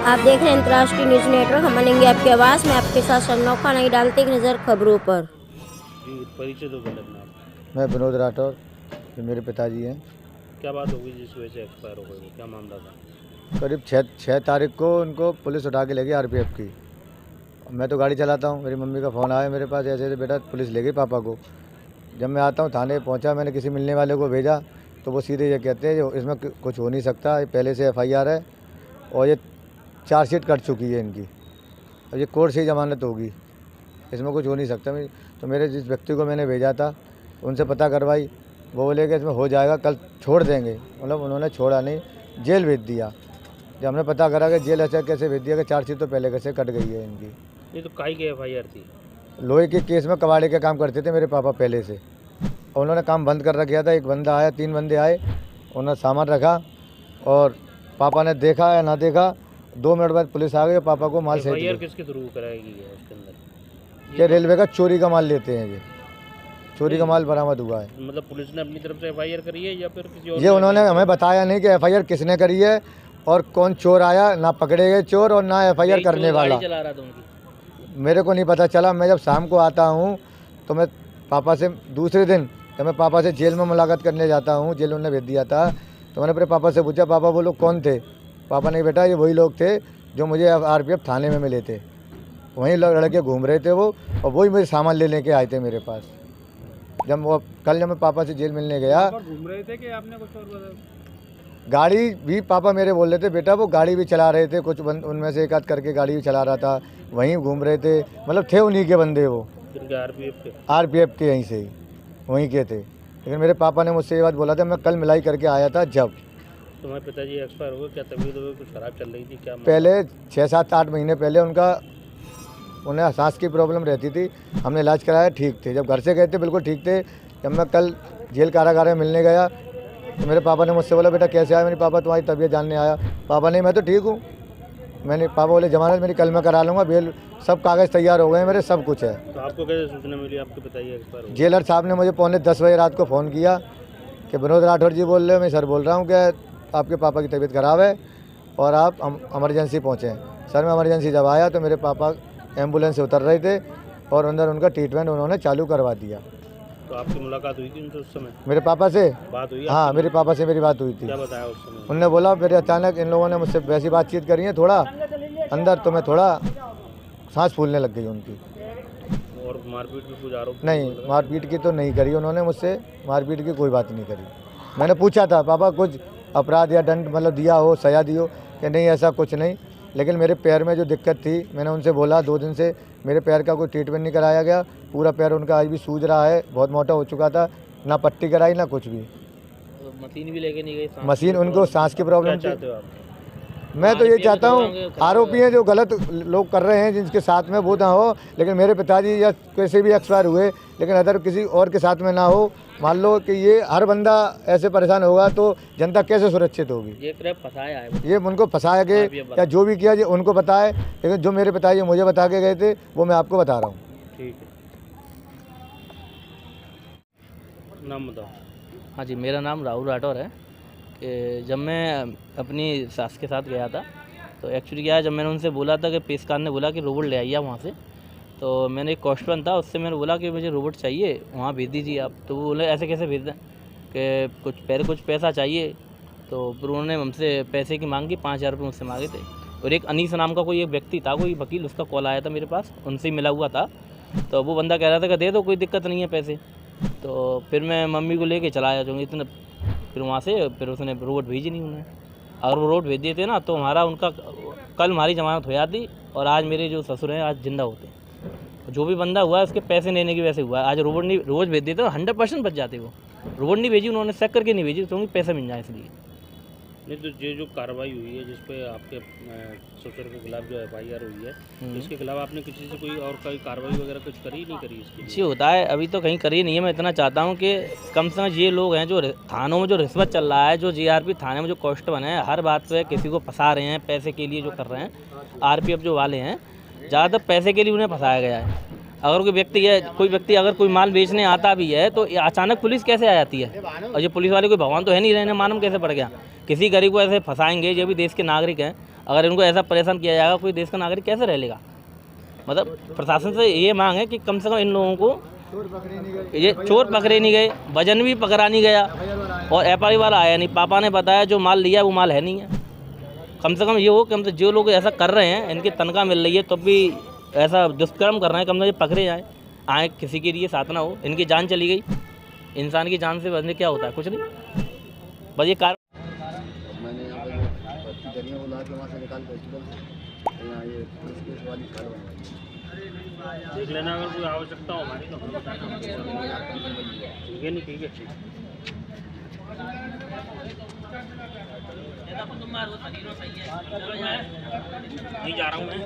आप देख रहे हैं अंतर्राष्ट्रीय न्यूज नेटवर्क। हम बनेंगे आपकी आवाज़ में आपके साथ शर्मा खान नहीं डालते एक नज़र खबरों पर। जी, परिचय दो पहले अपना आप। मैं विनोद राठौर, जो मेरे पिताजी हैं। क्या बात होगी जिस वजह से एक्सपायर हो गए वो? क्या मामला था? करीब छः तारीख को उनको पुलिस उठा के ले गई आरपीएफ की। मैं तो गाड़ी चलाता हूँ, मेरी मम्मी का फ़ोन आया मेरे पास, ऐसे ऐसे बेटा पुलिस ले गई पापा को। जब मैं आता हूँ थाने पहुँचा, मैंने किसी मिलने वाले को भेजा तो वो सीधे ये कहते हैं जो इसमें कुछ हो नहीं सकता, ये पहले से एफआईआर है और ये चार्जशीट कट चुकी है इनकी, अब ये कोर्ट से ही जमानत होगी, इसमें कुछ हो नहीं सकता। तो मेरे जिस व्यक्ति को मैंने भेजा था उनसे पता करवाई, वो बोले कि इसमें हो जाएगा, कल छोड़ देंगे। मतलब उन्होंने छोड़ा नहीं, जेल भेज दिया। जब हमने पता करा कि जेल ऐसा कैसे भेज दिया कि चार्जशीट तो पहले कैसे कट गई है इनकी। ये तो काई की एफआईआर थी। लोहे के केस में कबाड़े का काम करते थे मेरे पापा पहले से, और उन्होंने काम बंद कर रखा था। एक बंदा आया, 3 बंदे आए, उन्होंने सामान रखा और पापा ने देखा या ना देखा, 2 मिनट बाद पुलिस आ गई और पापा को माल सहित एफआईआर किसके थ्रू कराएगी है उसके अंदर? कि रेलवे का चोरी का माल लेते हैं, ये चोरी का माल बरामद हुआ है। मतलब पुलिस ने अपनी तरफ से एफआईआर करी है या फिर किसी और ये उन्होंने हमें बताया नहीं कि एफआईआर किसने करी है और कौन चोर आया, ना पकड़े गए चोर और ना एफआईआर करने वाला। चला रहा था उनकी? मेरे को नहीं पता चला। मैं जब शाम को आता हूँ तो मैं पापा से दूसरे दिन जब मैं पापा से जेल में मुलाकात करने जाता हूँ, जेल उन्होंने भेज दिया था, तो मैंने अपने पापा से पूछा, पापा वो लोग कौन थे? पापा ने बेटा ये वही लोग थे जो मुझे आरपीएफ थाने में मिले थे, वहीं लड़के घूम रहे थे वो, और वही मेरे सामान लेने के आए थे मेरे पास। जब वो कल जब मैं पापा से जेल मिलने गया, घूम रहे थे कि आपने कुछ और? गाड़ी भी पापा मेरे बोल रहे थे बेटा वो गाड़ी भी चला रहे थे, कुछ उनमें से एक आध करके गाड़ी भी चला रहा था, वहीं घूम रहे थे, मतलब थे उन्हीं के बंदे वो, आरपीएफ के यहीं से ही वहीं के थे। लेकिन मेरे पापा ने मुझसे ये बात बोला था, मैं कल मिलाई करके आया था। जब तुम्हारे पिताजी एक्सपायर हो गए, क्या तबीयत हो कुछ खराब चल रही थी क्या? पहले 6-7-8 महीने पहले उन्हें सांस की प्रॉब्लम रहती थी, हमने इलाज कराया, ठीक थे। जब घर से गए थे बिल्कुल ठीक थे। जब मैं कल जेल कारागार में मिलने गया तो मेरे पापा ने मुझसे बोला, बेटा कैसे आया? मेरे पापा तुम्हारी तबीयत जानने आया। पापा नहीं, मैं तो ठीक हूँ। मैंने पापा बोले जमानत मेरी कल मैं करा लूँगा, बेल सब कागज़ तैयार हो गए हैं मेरे, सब कुछ है। तो आपको कैसे सूचना मिली आपके पिताजी एक्सपायर हो? जेलर साहब ने मुझे पौने 10 बजे रात को फ़ोन किया कि विनोद राठौर जी बोल रहे हो? मैं सर बोल रहा हूँ कि आपके पापा की तबीयत ख़राब है और आप इमरजेंसी पहुँचे। सर मैं इमरजेंसी जब आया तो मेरे पापा एम्बुलेंस से उतर रहे थे और अंदर उनका ट्रीटमेंट उन्होंने चालू करवा दिया। तो आपकी मुलाकात हुई थी उनसे उस समय? मेरे पापा से बात हुई? हाँ, मेरे पापा से मेरी बात हुई थी। क्या बताया उस समय? उन्होंने बोला मेरे अचानक इन लोगों ने मुझसे वैसी बातचीत करी है थोड़ा अंदर, तो मैं थोड़ा सांस फूलने लग गई उनकी। और मारपीट भी कुछ आरोप? नहीं, मारपीट की तो नहीं करी उन्होंने मुझसे, मारपीट की कोई बात नहीं करी। मैंने पूछा था पापा कुछ अपराध या दंड मतलब दिया हो, सजा दी हो, कि नहीं ऐसा कुछ नहीं। लेकिन मेरे पैर में जो दिक्कत थी, मैंने उनसे बोला 2 दिन से मेरे पैर का कोई ट्रीटमेंट नहीं कराया गया, पूरा पैर उनका आज भी सूज रहा है, बहुत मोटा हो चुका था, ना पट्टी कराई ना कुछ भी। तो मशीन भी लेके नहीं गई? मशीन उनको सांस की प्रॉब्लम क्या थी। चाहते हो आप? मैं तो ये चाहता हूँ आरोपी हैं जो गलत लोग कर रहे हैं जिनके साथ में वो ना हो, लेकिन मेरे पिताजी या कैसे भी एक्सपायर हुए, लेकिन अगर किसी और के साथ में ना हो। मान लो कि ये हर बंदा ऐसे परेशान होगा तो जनता कैसे सुरक्षित होगी? ये सिर्फ फंसाया है, ये उनको फंसाया के या जो भी किया ये उनको पता है, लेकिन जो मेरे पिताजी मुझे बता के गए थे वो मैं आपको बता रहा हूँ। ठीक है, नाम बताओ। हाँ जी, मेरा नाम राहुल राठौर है। कि जब मैं अपनी सास के साथ गया था तो एक्चुअली क्या है, जब मैंने उनसे बोला था कि पेशकार ने बोला कि रोबोट ले आइए वहाँ से, तो मैंने एक कॉस्टमैन था उससे मैंने बोला कि मुझे रोबोट चाहिए, वहाँ भेज दीजिए आप। तो वो बोले ऐसे कैसे भेज दें कि कुछ पैसा चाहिए। तो फिर उन्होंने हमसे पैसे की मांग की, 5000 रुपये मुझसे मांगे थे। और एक अनीस नाम का कोई एक व्यक्ति था, कोई वकील, उसका कॉल आया था मेरे पास, उनसे ही मिला हुआ था। तो वो बंदा कह रहा था कि दे दो, कोई दिक्कत नहीं है पैसे। तो फिर मैं मम्मी को लेके चला आया जो इतना, फिर वहाँ से फिर उसने रोबोट भेजी नहीं उन्हें। अगर वो रोबोट भेज देते ना तो कल हमारी जमानत हो जाती और आज मेरे जो ससुर हैं आज जिंदा होते। जो भी बंदा हुआ है उसके पैसे लेने की वजह से हुआ है। आज रोबोट भेज देते तो 100% बच जाते। वो रोबोट नहीं भेजी, उन्होंने चेक करके नहीं भेजी क्योंकि पैसे मिल जाए इसलिए। नहीं तो ये जो कार्रवाई हुई है जिसपे आपके ससुर के खिलाफ जो एफआईआर हुई है, इसके खिलाफ आपने किसी से कोई और कोई कार्रवाई वगैरह कुछ करी नहीं करी इसके लिए? जी होता है, अभी तो कहीं करी नहीं है। मैं इतना चाहता हूँ कि कम से कम ये लोग हैं जो थानों में जो रिश्वत चल रहा है, जो जीआरपी थाने में जो कांस्टेबल हैं, हर बात पे किसी को फंसा रहे हैं पैसे के लिए, जो कर रहे हैं आरपीएफ जो वाले हैं, ज़्यादातर पैसे के लिए उन्हें फंसाया गया है। अगर कोई व्यक्ति अगर कोई माल बेचने आता भी है तो अचानक पुलिस कैसे आ जाती है? और ये पुलिस वाले कोई भगवान तो है नहीं, रहने मालूम कैसे पड़ गया? किसी गरीब को ऐसे फंसाएंगे, ये भी देश के नागरिक हैं, अगर इनको ऐसा परेशान किया जाएगा कोई देश का नागरिक कैसे रह लेगा? मतलब प्रशासन से ये मांग है कि कम से कम इन लोगों को ये चोर पकड़े नहीं गए, वजन भी पकड़ा नहीं गया और FIR वाला आया नहीं। पापा ने बताया जो माल लिया वो माल है नहीं है। कम से कम ये हो कि मतलब जो लोग ऐसा कर रहे हैं इनकी तनख्वाह मिल रही है तब भी ऐसा दुष्कर्म कर रहे हैं, कम से कम ये पकड़े आए किसी के लिए साथ ना हो। इनकी जान चली गई, इंसान की जान से बचने क्या होता है? कुछ नहीं, बस ये कार मैंने यहाँ पर जरिया बुला के वहाँ से निकाल के यहाँ ये पुलिस वाली घर बनवाई। देख लेना, अगर कोई आवश्यकता हो हमारी तो हमें बताना। ठीक है, नहीं ठीक है, ठीक। नहीं जा रहा हूँ मैं।